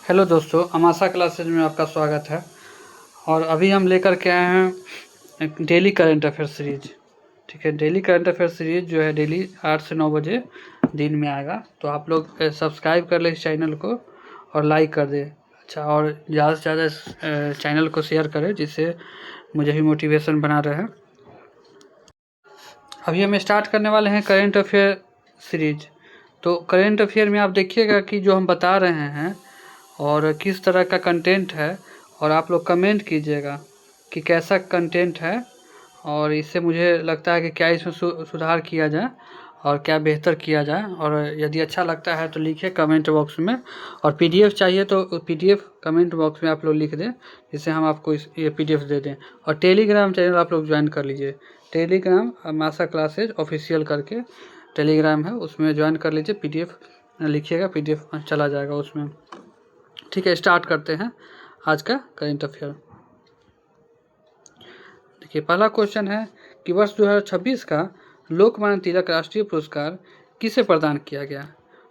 Hello दोस्तों, अमाशा classes में आपका स्वागत है। और अभी हम लेकर के आए हैं एक डेली करंट अफेयर सीरीज। ठीक है, डेली करंट अफेयर सीरीज जो है डेली 8 से 9 बजे दिन में आएगा। तो आप लोग सब्सक्राइब कर लें इस चैनल को और लाइक कर दें। अच्छा, और ज़्यादा से ज़्यादा चैनल को शेयर करें जिससे मुझे भी मोटिवेशन बना रहे। अभी हम स्टार्ट करने वाले हैं करंट अफेयर सीरीज। तो करंट अफेयर में आप देखिएगा कि जो हम बता रहे हैं और किस तरह का कंटेंट है, और आप लोग कमेंट कीजिएगा कि कैसा कंटेंट है और इससे मुझे लगता है कि क्या इसमें सुधार किया जाए और क्या बेहतर किया जाए। और यदि अच्छा लगता है तो लिखिए कमेंट बॉक्स में, और पीडीएफ चाहिए तो पीडीएफ कमेंट बॉक्स में आप लोग लिख दें जिससे हम आपको ये पीडीएफ दे दें। और टेलीग्राम चैनल आप लोग ज्वाइन कर लीजिए। टेलीग्राम अमाशा क्लासेज ऑफिशियल करके टेलीग्राम है, उसमें ज्वाइन कर लीजिए। पीडीएफ लिखिएगा, पीडीएफ चला जाएगा उसमें। ठीक है, स्टार्ट करते हैं आज का करंट अफेयर। देखिए, पहला क्वेश्चन है कि वर्ष 2026 का लोकमान्य तिलक राष्ट्रीय पुरस्कार किसे प्रदान किया गया।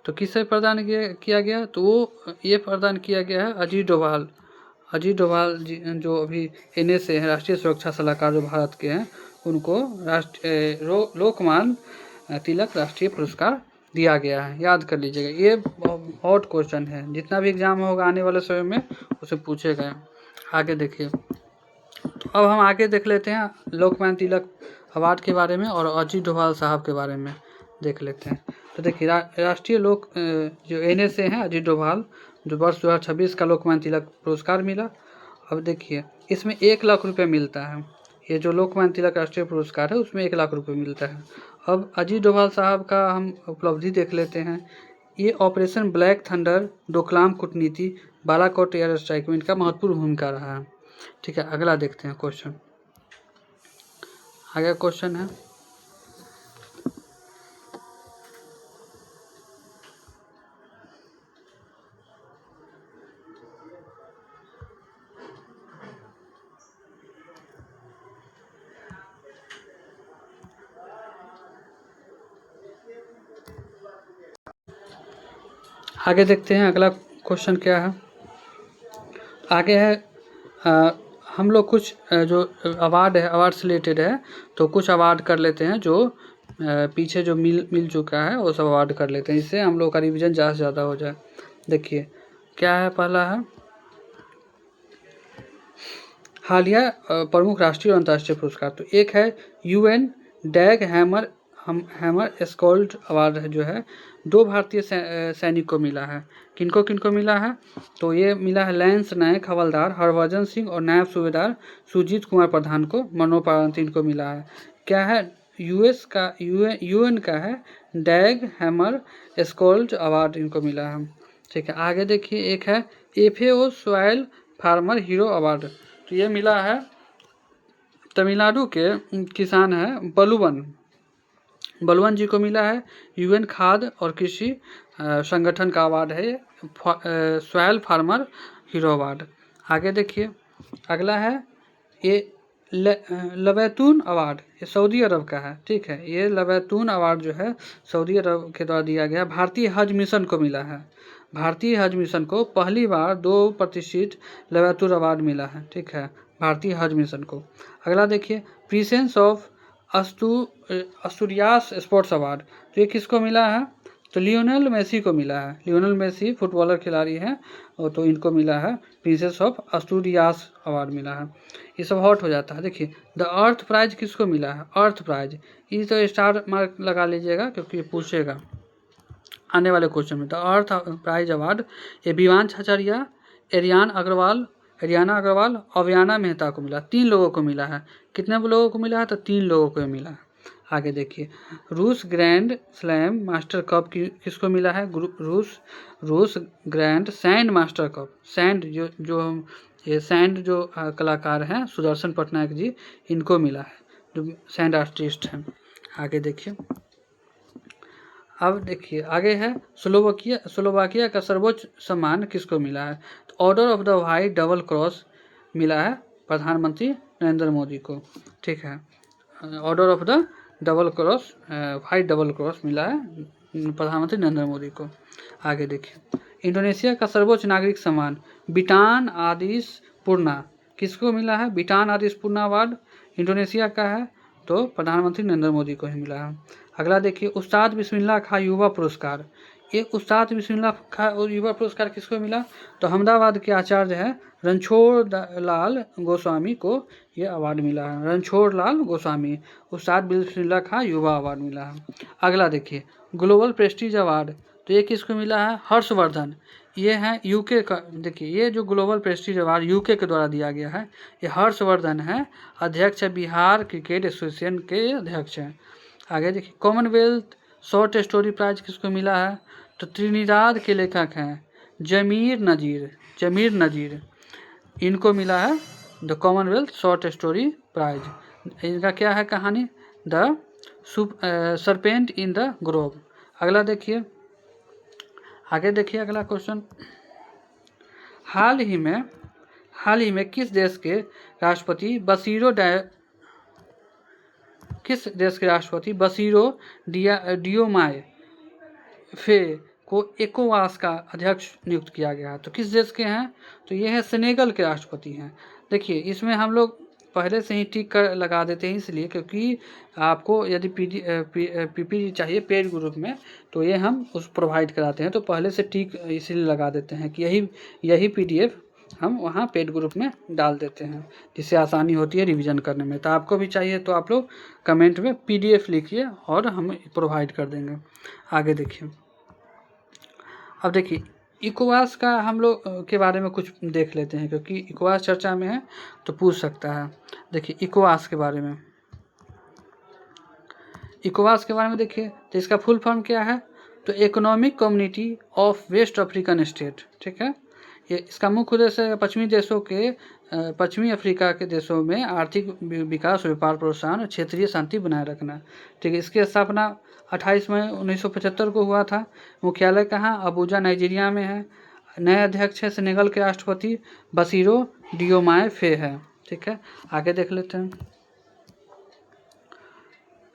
तो किसे प्रदान किया गया, तो वो ये प्रदान किया गया है अजीत डोभाल। अजीत डोभाल जी जो अभी NSA है, राष्ट्रीय सुरक्षा सलाहकार जो भारत के हैं, उनको लोकमान्य तिलक राष्ट्रीय पुरस्कार दिया गया है। याद कर लीजिएगा, ये हॉट क्वेश्चन है, जितना भी एग्जाम होगा आने वाले समय में उसे पूछेगा। आगे देखिए, तो अब हम आगे देख लेते हैं लोकमान्य तिलक अवार्ड के बारे में और अजीत डोभाल साहब के बारे में देख लेते हैं। तो देखिए, राष्ट्रीय लोक जो NSA हैं, अजीत डोभाल, जो वर्ष 2026 का लोकमान्य तिलक पुरस्कार मिला। अब देखिए, इसमें 1 लाख रुपये मिलता है। ये जो लोकमान्य तिलक राष्ट्रीय पुरस्कार है उसमें 1 लाख रुपये मिलता है। अब अजीत डोभाल साहब का हम उपलब्धि देख लेते हैं। ये ऑपरेशन ब्लैक थंडर, डोकलाम कूटनीति, बालाकोट एयर स्ट्राइक में इनका महत्वपूर्ण भूमिका रहा है। ठीक है, अगला देखते हैं क्वेश्चन। आगे क्वेश्चन है, आगे देखते हैं अगला क्वेश्चन क्या है। आगे है हम लोग कुछ जो अवार्ड है, अवार्ड से रिलेटेड है, तो कुछ अवार्ड कर लेते हैं जो पीछे जो मिल चुका है वो सब अवार्ड कर लेते हैं, इससे हम लोग का रिवीजन ज़्यादा से ज़्यादा हो जाए। देखिए क्या है, पहला है हालिया प्रमुख राष्ट्रीय और अंतर्राष्ट्रीय पुरस्कार। तो एक है UN डैग हैमर स्कॉल्ड अवार्ड है, जो है 2 भारतीय सैनिक को मिला है। किनको किनको मिला है, तो ये मिला है लैंस नायक हवलदार हरभजन सिंह और नायब सूबेदार सुजीत कुमार प्रधान को, मरणोपरांत इनको मिला है। क्या है, UN का है डैग हैमर स्कॉल्ड अवार्ड इनको मिला है। ठीक है, आगे देखिए, एक है FAO soil farmer hero award. तो ये मिला है तमिलनाडु के किसान हैं बलुवन जी को मिला है। UN खाद्य और कृषि संगठन का अवार्ड है ये, सॉयल फार्मर हीरो अवार्ड। आगे देखिए, अगला है ये लबैतून अवार्ड, ये सऊदी अरब का है। ठीक है, ये लबैतून अवार्ड जो है सऊदी अरब के द्वारा दिया गया, भारतीय हज मिशन को मिला है। भारतीय हज मिशन को पहली बार 2 प्रतिष्ठित लबैतून अवार्ड मिला है। ठीक है, भारतीय हज मिशन को। अगला देखिए, princess of Asturias sports award. तो ये किसको मिला है, तो लियोनेल मेसी को मिला है। लियोनेल मेसी फुटबॉलर खिलाड़ी हैं, तो इनको मिला है प्रिंसेस ऑफ अस्तूरियास अवार्ड मिला है। ये सब हॉट हो जाता है। देखिए, द अर्थ प्राइज किसको मिला है, अर्थ प्राइज, ये तो स्टार मार्क लगा लीजिएगा क्योंकि ये पूछेगा आने वाले क्वेश्चन में। द अर्थ प्राइज अवार्ड ये विवान छाचरिया, एरियाना अग्रवाल, अवियाना मेहता को मिला। 3 लोगों को मिला है। कितने लोगों को मिला है, तो 3 लोगों को मिला है। आगे देखिए, रूस ग्रैंड स्लैम मास्टर कप किसको मिला है, रूस grand sand master cup. Sand ये सैंड जो कलाकार हैं सुदर्शन पटनायक जी, इनको मिला है, जो सैंड आर्टिस्ट हैं। आगे देखिए, अब देखिए आगे है स्लोवाकिया का सर्वोच्च सम्मान किसको मिला है, तो order of the white double cross मिला है प्रधानमंत्री नरेंद्र मोदी को। ठीक है, order of the double cross white double cross मिला है प्रधानमंत्री नरेंद्र मोदी को। आगे देखिए, इंडोनेशिया का सर्वोच्च नागरिक सम्मान बिटान आदिस पूर्णा किसको मिला है? बिटान आदिस पूर्णा अवार्ड इंडोनेशिया का है, तो प्रधानमंत्री नरेंद्र मोदी को ही मिला है। अगला देखिए उस्ताद बिस्मिल्लाह खां युवा पुरस्कार, ये उस्ताद बिस्मिल्लाह खां युवा पुरस्कार किसको मिला? तो अहमदाबाद के आचार्य है रणछोड़ लाल गोस्वामी को ये अवार्ड मिला है। रणछोड़ लाल गोस्वामी, उस्ताद बिस्मिल्लाह खां युवा अवार्ड मिला है। अगला देखिए ग्लोबल प्रेस्टीज अवार्ड, तो ये किसको मिला है? हर्षवर्धन, ये है यूके का। देखिए ये जो ग्लोबल प्रेस्टीज अवार्ड यूके के द्वारा दिया गया है, ये हर्षवर्धन है, अध्यक्ष है बिहार क्रिकेट एसोसिएशन के अध्यक्ष हैं। आगे देखिए कॉमनवेल्थ शॉर्ट स्टोरी प्राइज किसको मिला है? तो त्रिनिदाद के लेखक हैं जमीर नज़ीर, इनको मिला है the Commonwealth short story prize. इनका क्या है कहानी? The serpent in the grove. अगला देखिए, आगे देखिए अगला क्वेश्चन, हाल ही में किस देश के राष्ट्रपति डियोमाए फे को एकोवास का अध्यक्ष नियुक्त किया गया? तो किस देश के हैं? तो ये है सेनेगल के राष्ट्रपति हैं। देखिए इसमें हम लोग पहले से ही टिक कर लगा देते हैं, इसलिए क्योंकि आपको यदि पीपीटी चाहिए पेड ग्रुप में, तो ये हम उस प्रोवाइड कराते हैं, तो पहले से टिक इसीलिए लगा देते हैं कि यही पीडीएफ हम वहाँ पेड ग्रुप में डाल देते हैं, जिससे आसानी होती है रिवीजन करने में। तो आपको भी चाहिए तो आप लोग कमेंट में पीडीएफ लिखिए और हम प्रोवाइड कर देंगे। आगे देखिए, अब देखिए इकोवास का हम लोग के बारे में कुछ देख लेते हैं, क्योंकि इकोवास चर्चा में है तो पूछ सकता है। देखिए इकोवास के बारे में देखिए, तो इसका फुल फॉर्म क्या है? तो economic community of west African state, ठीक है। ये इसका मुख्य उद्देश्य है पश्चिमी अफ्रीका के देशों में आर्थिक विकास, व्यापार प्रोत्साहन और क्षेत्रीय शांति बनाए रखना, ठीक है। इसकी स्थापना 28 मई 1975 को हुआ था। मुख्यालय कहाँ? अबूजा नाइजीरिया में है। नए अध्यक्ष है सेनेगल के राष्ट्रपति बसीरो डियोमाए फे है, ठीक है। आगे देख लेते हैं,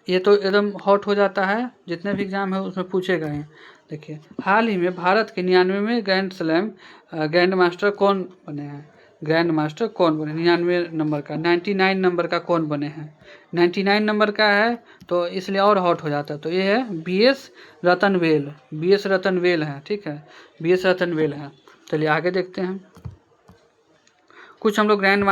ये तो एकदम हॉट हो जाता है, जितने भी एग्जाम है उसमें पूछेगा ही। देखिए हाल ही में भारत के 99वें ग्रैंड स्लैम ग्रैंड मास्टर कौन बने हैं? 99 नंबर का, 99 नंबर का कौन बने हैं? 99 नंबर का है तो इसलिए और हॉट हो जाता है। तो ये है बीएस रतनवेल है, ठीक है, बीएस रतनवेल है। चलिए आगे देखते हैं, कुछ हम लोग ग्रैंड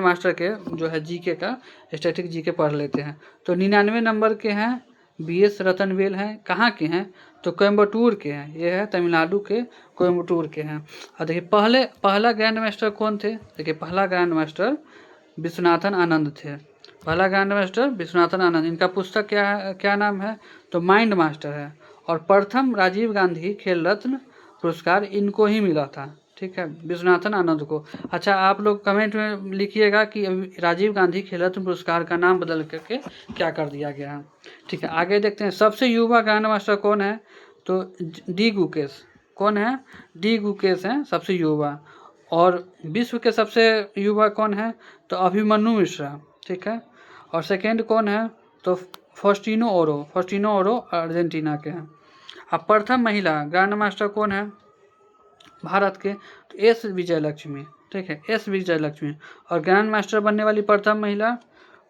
मास्टर के जो है जीके का स्टैटिक जीके पढ़ लेते हैं। तो 99 नंबर के हैं बीएस रतनवेल हैं। कहाँ के हैं? तो कोयम्बटूर के हैं, ये है तमिलनाडु के कोयम्बटूर के हैं। और देखिए पहला ग्रैंड मास्टर कौन थे? देखिए पहला ग्रैंड मास्टर विश्वनाथन आनंद थे। इनका पुस्तक क्या नाम है? तो माइंड मास्टर है। और प्रथम राजीव गांधी खेल रत्न पुरस्कार इनको ही मिला था, ठीक है, विश्वनाथन आनंद को। अच्छा आप लोग कमेंट में लिखिएगा कि राजीव गांधी खेल रत्न पुरस्कार का नाम बदल करके क्या कर दिया गया है, ठीक है। आगे देखते हैं, सबसे युवा ग्रैंड मास्टर कौन है? तो डी गुकेश। कौन है? डी गुकेश हैं सबसे युवा। और विश्व के सबसे युवा कौन है? तो अभिमन्यु मिश्रा, ठीक है। और सेकेंड कौन है? तो फॉस्टिनो ओरो अर्जेंटीना के हैं। अब प्रथम महिला ग्रैंड मास्टर कौन है भारत के? तो एस विजयलक्ष्मी, ठीक है, एस विजयलक्ष्मी। और ग्रैंड मास्टर बनने वाली प्रथम महिला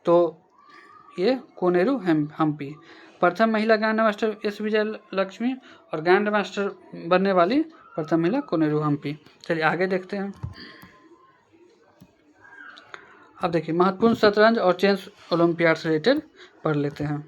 तो ये कोनेरू हम्पी। प्रथम महिला ग्रैंड मास्टर एस विजयलक्ष्मी और ग्रैंड मास्टर बनने वाली प्रथम महिला कोनेरू हम्पी। चलिए आगे देखते हैं। अब देखिए महत्वपूर्ण शतरंज और चेस ओलंपियाड से रिलेटेड पढ़ लेते हैं।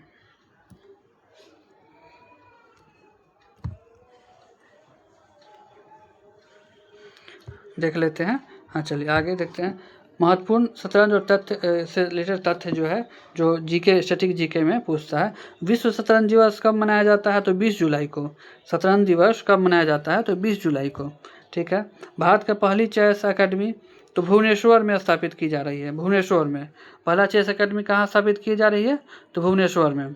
देख लेते हैं, हाँ चलिए आगे देखते हैं। महत्वपूर्ण शतरंज और तथ्य से रिलेटेड तथ्य जो है, जो जीके स्टैटिक जीके में पूछता है। विश्व शतरंज दिवस कब मनाया जाता है? तो 20 जुलाई को। शतरंज दिवस कब मनाया जाता है? तो 20 जुलाई को, ठीक है। भारत का पहली चेस अकेडमी तो भुवनेश्वर में स्थापित की जा रही है। भुवनेश्वर में पहला चेस अकेडमी कहाँ स्थापित की जा रही है? तो भुवनेश्वर में।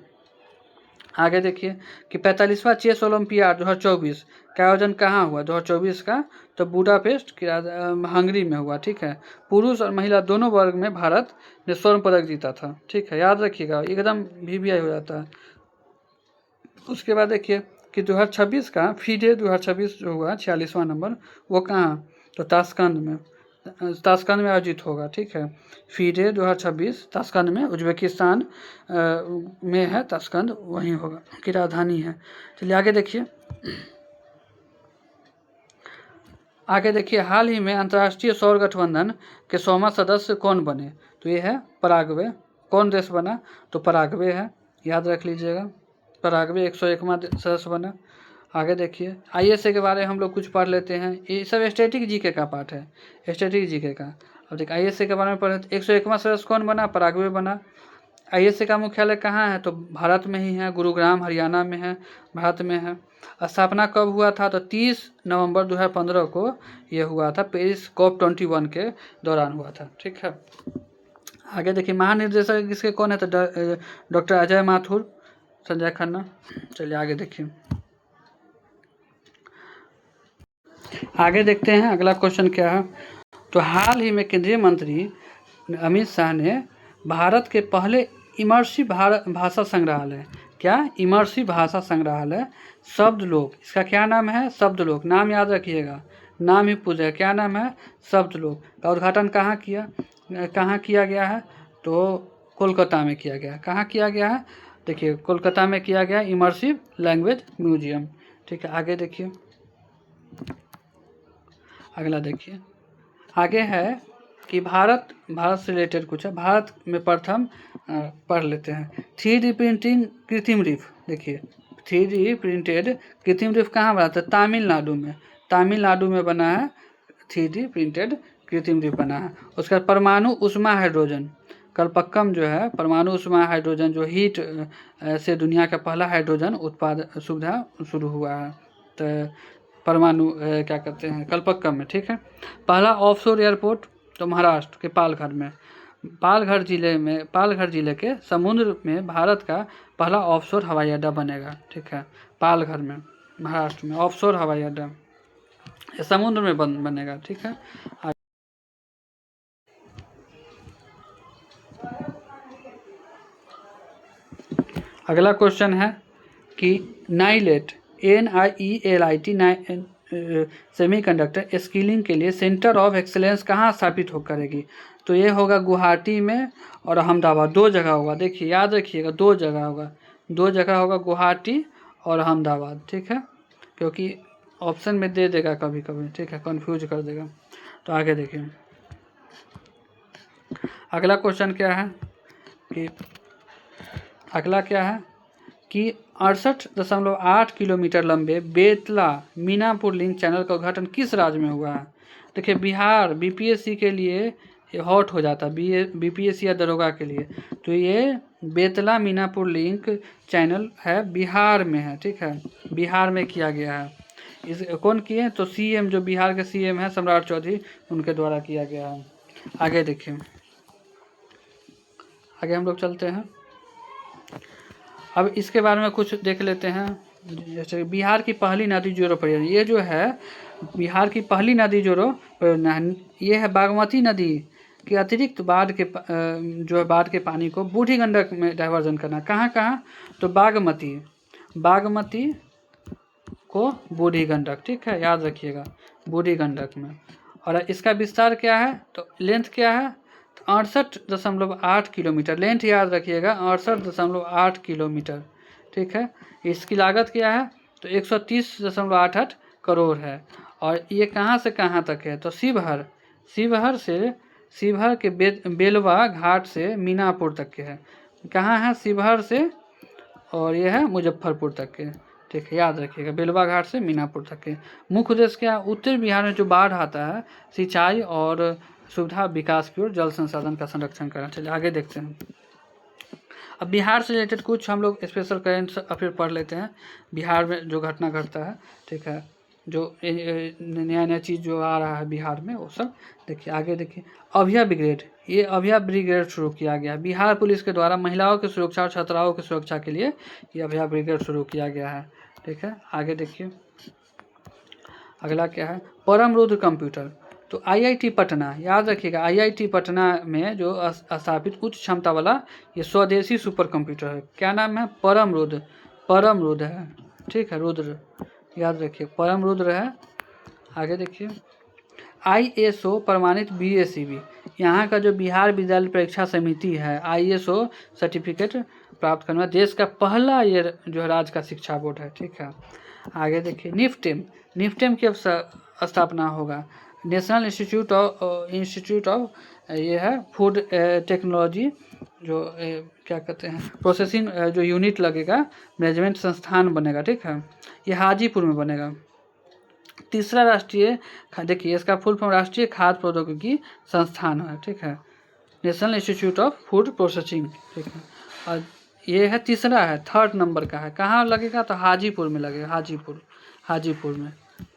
आगे देखिए कि 45वां चेस ओलंपियाड 2024 का आयोजन कहाँ हुआ? 2024 का तो बुडापेस्ट की हंगरी में हुआ, ठीक है। पुरुष और महिला दोनों वर्ग में भारत ने स्वर्ण पदक जीता था, ठीक है, याद रखिएगा, एकदम वीवीआई हो जाता है। उसके बाद देखिए कि 2026 का फीडे 2026 जो हुआ 46वां नंबर, वो कहाँ, तो ताशकंद में, ताशकंद में आयोजित होगा। ठीक है, फीडे 2026 ताशकंद में, उज्बेकिस्तान में है ताशकंद, वहीं होगा, की राजधानी है। चलिए आगे देखिए। आगे देखिए, हाल ही में अंतर्राष्ट्रीय सौर गठबंधन के 100वां सदस्य कौन बने, तो ये है पराग्वे। कौन देश बना, तो पराग्वे है, याद रख लीजिएगा, पराग्वे 101वां सदस्य बना। आगे देखिए, आईएसए के बारे में हम लोग कुछ पढ़ लेते हैं, ये सब स्टैटिक जीके का पार्ट है, स्टैटिक जीके का। अब देखिए आईएसए के बारे में पढ़े, 101वां सदस्य कौन बना, पराग्वे बना। आईएसए का मुख्यालय कहाँ है, तो भारत में ही है, गुरुग्राम हरियाणा में है, भारत में है। स्थापना कब हुआ था, तो 30 नवंबर 2015 को ये हुआ था, पेरिस COP21 के दौरान हुआ था। ठीक है, आगे देखिए, महानिर्देशक किसके कौन है, तो डॉक्टर अजय माथुर, संजय खन्ना। चलिए आगे देखिए, आगे देखते हैं अगला क्वेश्चन क्या है। तो हाल ही में केंद्रीय मंत्री अमित शाह ने भारत के पहले इमर्सिव भाषा संग्रहालय, क्या, इमर्सिव भाषा संग्रहालय शब्दलोक, इसका क्या नाम है, शब्दलोक, नाम याद रखिएगा, नाम ही पूछेगा क्या नाम है, शब्दलोक का उद्घाटन कहाँ किया गया है, तो कोलकाता में किया गया। कहाँ किया गया है, देखिए कोलकाता में किया गया, इमर्सिव लैंग्वेज म्यूजियम। ठीक है, आगे देखिए, अगला देखिए, आगे है कि भारत से रिलेटेड कुछ है, भारत में प्रथम पढ़ लेते हैं, 3D प्रिंटिंग कृत्रिम रीफ। देखिए 3D प्रिंटेड कृत्रिम रीफ कहाँ बना था, तमिलनाडु में बना है, 3D प्रिंटेड कृत्रिम रीफ बना है। उसका परमाणु उष्मा हाइड्रोजन, कलपक्कम जो है, परमाणु उष्मा हाइड्रोजन जो हीट से दुनिया का पहला हाइड्रोजन उत्पादन सुविधा शुरू हुआ है, तो परमाणु क्या कहते हैं, कलपक्कम में। ठीक है, पहला ऑफशोर एयरपोर्ट, तो महाराष्ट्र के पालघर में, पालघर जिले के समुद्र में भारत का पहला ऑफशोर हवाई अड्डा बनेगा। ठीक है, पालघर में, महाराष्ट्र में ऑफशोर हवाई अड्डा समुद्र में बनेगा। ठीक है, अगला क्वेश्चन है कि नाइलेट NIELIT सेमीकंडक्टर स्किलिंग के लिए सेंटर ऑफ एक्सीलेंस कहाँ स्थापित करेगी, तो ये होगा गुवाहाटी में और अहमदाबाद, 2 जगह होगा। देखिए याद रखिएगा, 2 जगह होगा, गुवाहाटी और अहमदाबाद। ठीक है, क्योंकि ऑप्शन में दे देगा कभी कभी, ठीक है, कंफ्यूज कर देगा। तो आगे देखिए, अगला क्वेश्चन क्या है कि कि 68.8 किलोमीटर लंबे बेतला मीनापुर लिंक चैनल का उद्घाटन किस राज्य में हुआ है। देखिए बिहार, बीपीएससी के लिए ये हॉट हो जाता है, बीपीएससी या दरोगा के लिए, तो ये बेतला मीनापुर लिंक चैनल है, बिहार में है। ठीक है, बिहार में किया गया है। इस कौन किए, तो सीएम, जो बिहार के सीएम है सम्राट चौधरी, उनके द्वारा किया गया है। आगे देखिए, आगे हम लोग चलते हैं, अब इसके बारे में कुछ देख लेते हैं। जैसे बिहार की पहली नदी जोड़ो परियोजना, ये जो है बिहार की पहली नदी जोड़ो परियोजना, ये है बागमती नदी के अतिरिक्त बाढ़ के पानी को बूढ़ी गंडक में डाइवर्जन करना। कहाँ, तो बागमती को बूढ़ी गंडक, ठीक है, याद रखिएगा, बूढ़ी गंडक में। और इसका विस्तार क्या है, तो लेंथ क्या है, तो 68.8 किलोमीटर, लेंथ याद रखिएगा, 68.8 किलोमीटर। ठीक है, इसकी लागत क्या है, तो 130.88 करोड़ है। और ये कहाँ से कहाँ तक है, तो शिवहर के बेलवा घाट से मीनापुर तक के है। कहाँ है, शिवहर से, और ये है मुजफ्फरपुर तक के। ठीक है, याद रखिएगा, बेलवा घाट से मीनापुर तक के। मुख्य उद्देश्य क्या, उत्तर बिहार में जो बाढ़ आता है, सिंचाई और सुविधा विकास की ओर जल संसाधन का संरक्षण करना। चलिए आगे देखते हैं। अब बिहार से रिलेटेड कुछ हम लोग स्पेशल करेंट अफेयर पढ़ लेते हैं, बिहार में जो घटना घटता है। ठीक है, जो नया चीज़ जो आ रहा है बिहार में, वो सब देखिए। आगे देखिए, अभया ब्रिगेड, ये अभया ब्रिगेड शुरू किया गया बिहार पुलिस के द्वारा, महिलाओं की सुरक्षा और छात्राओं की सुरक्षा के लिए ये अभया ब्रिगेड शुरू किया गया है। ठीक है, आगे देखिए, अगला क्या है, परमरुद्र कंप्यूटर, तो आईआईटी पटना, याद रखिएगा, आईआईटी पटना में जो स्थापित उच्च क्षमता वाला ये स्वदेशी सुपर कंप्यूटर है। क्या नाम है, परमरुद्र है, ठीक है, रुद्र याद रखिए, परम रुद्र है। आगे देखिए, ISO प्रमाणित BACB, यहाँ का जो बिहार विद्यालय परीक्षा समिति है, ISO सर्टिफिकेट प्राप्त करना देश का पहला ये जो है राज्य का शिक्षा बोर्ड है। ठीक है, आगे देखिए, निफ्टेम की अब स्थापना होगा, नेशनल इंस्टीट्यूट ऑफ ये है फूड टेक्नोलॉजी, जो क्या कहते हैं प्रोसेसिंग जो यूनिट लगेगा, मैनेजमेंट संस्थान बनेगा। ठीक है, ये हाजीपुर में बनेगा। तीसरा राष्ट्रीय, देखिए इसका फुल फॉर्म राष्ट्रीय खाद्य प्रौद्योगिकी संस्थान है। ठीक है, national institute of food processing. ठीक है, और ये है तीसरा है, थर्ड नंबर का है। कहाँ लगेगा? तो हाजीपुर में लगेगा, हाजीपुर में।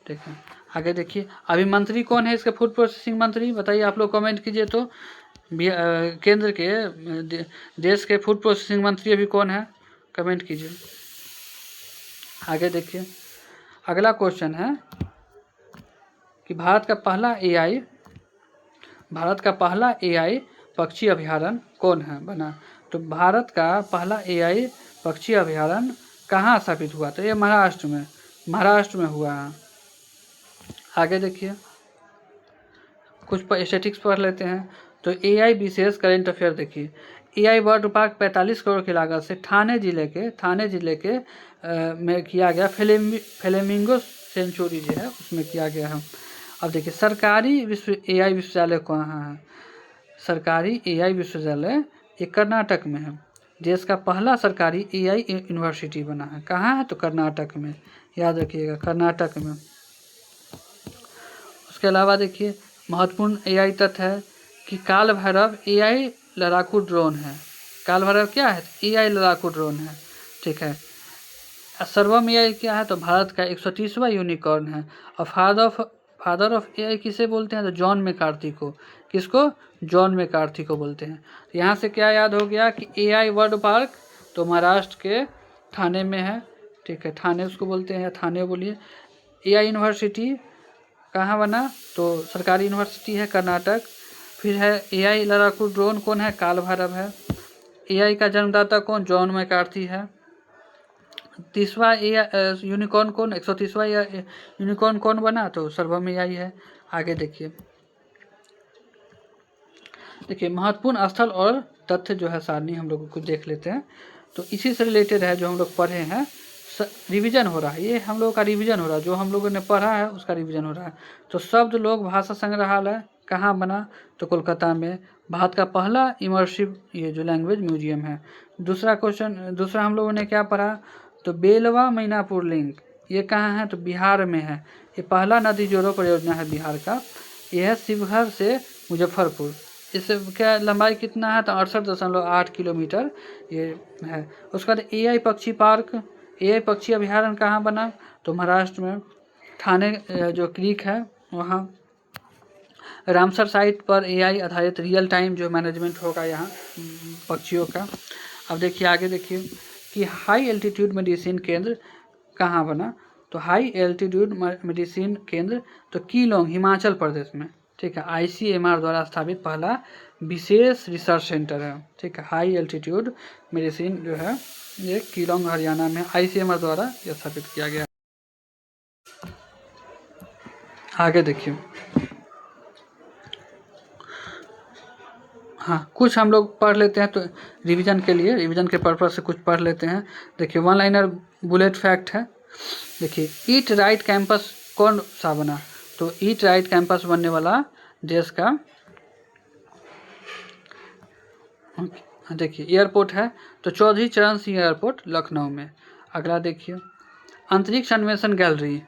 ठीक है, आगे देखिए, अभी मंत्री कौन है इसके फूड प्रोसेसिंग मंत्री? बताइए आप लोग, कमेंट कीजिए तो। केंद्र के देश के फूड प्रोसेसिंग मंत्री अभी कौन है? कमेंट कीजिए। आगे देखिए, अगला क्वेश्चन है कि भारत का पहला AI पक्षी अभयारण्य कौन है बना? तो भारत का पहला AI पक्षी अभयारण्य कहाँ स्थापित हुआ? तो ये महाराष्ट्र में हुआ है। आगे देखिए, कुछ स्टैटिस्टिक्स पढ़ लेते हैं। तो AI विशेष करेंट अफेयर देखिए, AI बर्ड पार्क 45 करोड़ की लागत से थाने जिले के में किया गया। फ्लेमिंगो सेंचुरी जो है उसमें किया गया है। अब देखिए, सरकारी AI विश्वविद्यालय कहाँ है? सरकारी AI विश्वविद्यालय ये कर्नाटक में है। देश का पहला सरकारी AI यूनिवर्सिटी बना है। कहाँ है? तो कर्नाटक में, याद रखिएगा, कर्नाटक में। उसके अलावा देखिए, महत्वपूर्ण AI तथ्य है कि काल भैरव AI लड़ाकू ड्रोन है। काल भैरव क्या है? AI लड़ाकू ड्रोन है। ठीक है, सर्वम AI क्या है? तो भारत का 130वां यूनिकॉर्न है। और फादर ऑफ AI किसे बोलते हैं? तो जॉन मैकार्थी को। किसको? जॉन मैकार्थी को बोलते हैं। तो यहाँ से क्या याद हो गया कि AI बर्ड पार्क तो महाराष्ट्र के थाने में है। ठीक है, थाने उसको बोलते हैं, या थाने बोलिए। AI यूनिवर्सिटी कहाँ बना? तो सरकारी यूनिवर्सिटी है, कर्नाटक। फिर है AI लड़ाकू ड्रोन कौन है? काल भैरव है। AI का जन्मदाता कौन? जॉन मैकार्थी है। 30वां यूनिकॉर्न कौन? 130वां यूनिकॉर्न कौन बना? तो सर्वम AI है। आगे देखिए, महत्वपूर्ण स्थल और तथ्य जो है सारणी हम लोगों को देख लेते हैं। तो इसी से रिलेटेड है जो हम लोग पढ़े हैं, रिवीजन हो रहा है। ये हम लोगों का रिवीजन हो रहा है, जो हम लोगों ने पढ़ा है उसका रिवीजन हो रहा है। तो शब्द लोक भाषा संग्रहालय कहाँ बना? तो कोलकाता में। भारत का पहला इमर्सिव ये जो लैंग्वेज म्यूजियम है। दूसरा हम लोगों ने क्या पढ़ा? तो बेलवा मैनापुर लिंक ये कहाँ है? तो बिहार में है। ये पहला नदी जोड़ो परियोजना है बिहार का। यह है शिवहर से मुजफ्फरपुर। इससे क्या लंबाई कितना है? तो 68.8 किलोमीटर ये है। उसके बाद AI पक्षी पार्क, AI पक्षी अभयारण्य कहाँ बना? तो महाराष्ट्र में, ठाणे जो क्रीक है वहाँ। रामसर साइट पर AI आधारित रियल टाइम जो मैनेजमेंट होगा यहाँ पक्षियों का। अब देखिए, आगे देखिए कि हाई एल्टीट्यूड मेडिसिन केंद्र कहाँ बना? तो हाई एल्टीट्यूड मेडिसिन केंद्र तो कीलोंग, हिमाचल प्रदेश में। ठीक है, ICMR द्वारा स्थापित पहला विशेष रिसर्च सेंटर है। ठीक है, हाई एल्टीट्यूड मेडिसिन जो है ये कीलोंग हरियाणा में ICMR द्वारा यह स्थापित किया गया। आगे देखिए, हाँ कुछ हम लोग पढ़ लेते हैं। तो रिवीजन के पर्पज से कुछ पढ़ लेते हैं। देखिए, वन लाइनर बुलेट फैक्ट है। देखिए, ईट राइट कैंपस कौन सा बना? तो ईट राइट कैंपस बनने वाला देश का, देखिए एयरपोर्ट है तो चौधरी चरण सिंह एयरपोर्ट लखनऊ में। अगला देखिए, अंतरिक्ष अन्वेषण गैलरी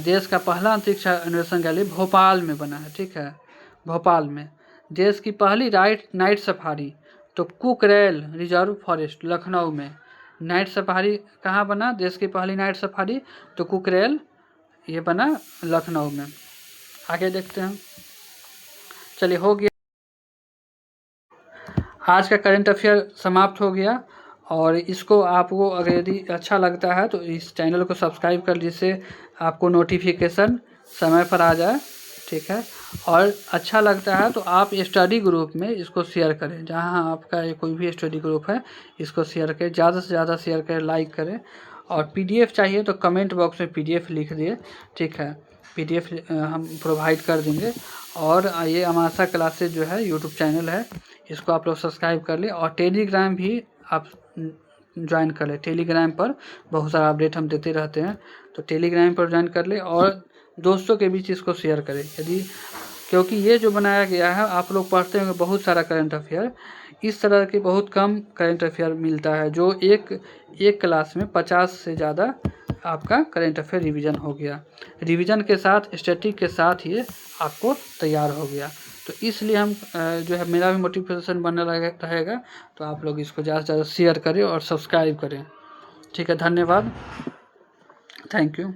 देश का पहला अंतरिक्ष अन्वेषण गैलरी भोपाल में बना है। ठीक है, भोपाल में। देश की पहली नाइट सफारी तो कुकरेल रिजर्व फॉरेस्ट लखनऊ में। नाइट सफारी कहाँ बना? देश की पहली नाइट सफारी तो कुकरेल ये बना लखनऊ में। आगे देखते हैं, चलिए हो गया, आज का करंट अफेयर समाप्त हो गया। और इसको आपको अगर यदि अच्छा लगता है तो इस चैनल को सब्सक्राइब कर, जिससे आपको नोटिफिकेशन समय पर आ जाए। ठीक है। और अच्छा लगता है तो आप स्टडी ग्रुप में इसको शेयर करें, जहाँ आपका ये कोई भी स्टडी ग्रुप है इसको शेयर करें, ज़्यादा से ज़्यादा शेयर करें, लाइक करें। और पीडीएफ चाहिए तो कमेंट बॉक्स में पीडीएफ लिख दिए, ठीक है, पीडीएफ हम प्रोवाइड कर देंगे। और ये अमाशा क्लासेज जो है यूट्यूब चैनल है, इसको आप लोग सब्सक्राइब कर लें। और टेलीग्राम भी आप ज्वाइन कर लें, टेलीग्राम पर बहुत सारा अपडेट हम देते रहते हैं, तो टेलीग्राम पर ज्वाइन कर लें। और दोस्तों के बीच इसको शेयर करें, यदि क्योंकि ये जो बनाया गया है आप लोग पढ़ते होंगे बहुत सारा करंट अफेयर, इस तरह के बहुत कम करंट अफेयर मिलता है जो एक क्लास में 50 से ज़्यादा आपका करंट अफेयर रिवीजन हो गया, रिवीजन के साथ स्टैटिक के साथ ये आपको तैयार हो गया। तो इसलिए हम जो है मेरा भी मोटिवेशन बनने रहेगा, तो आप लोग इसको ज़्यादा से ज़्यादा शेयर करें और सब्सक्राइब करें। ठीक है, धन्यवाद, थैंक यू।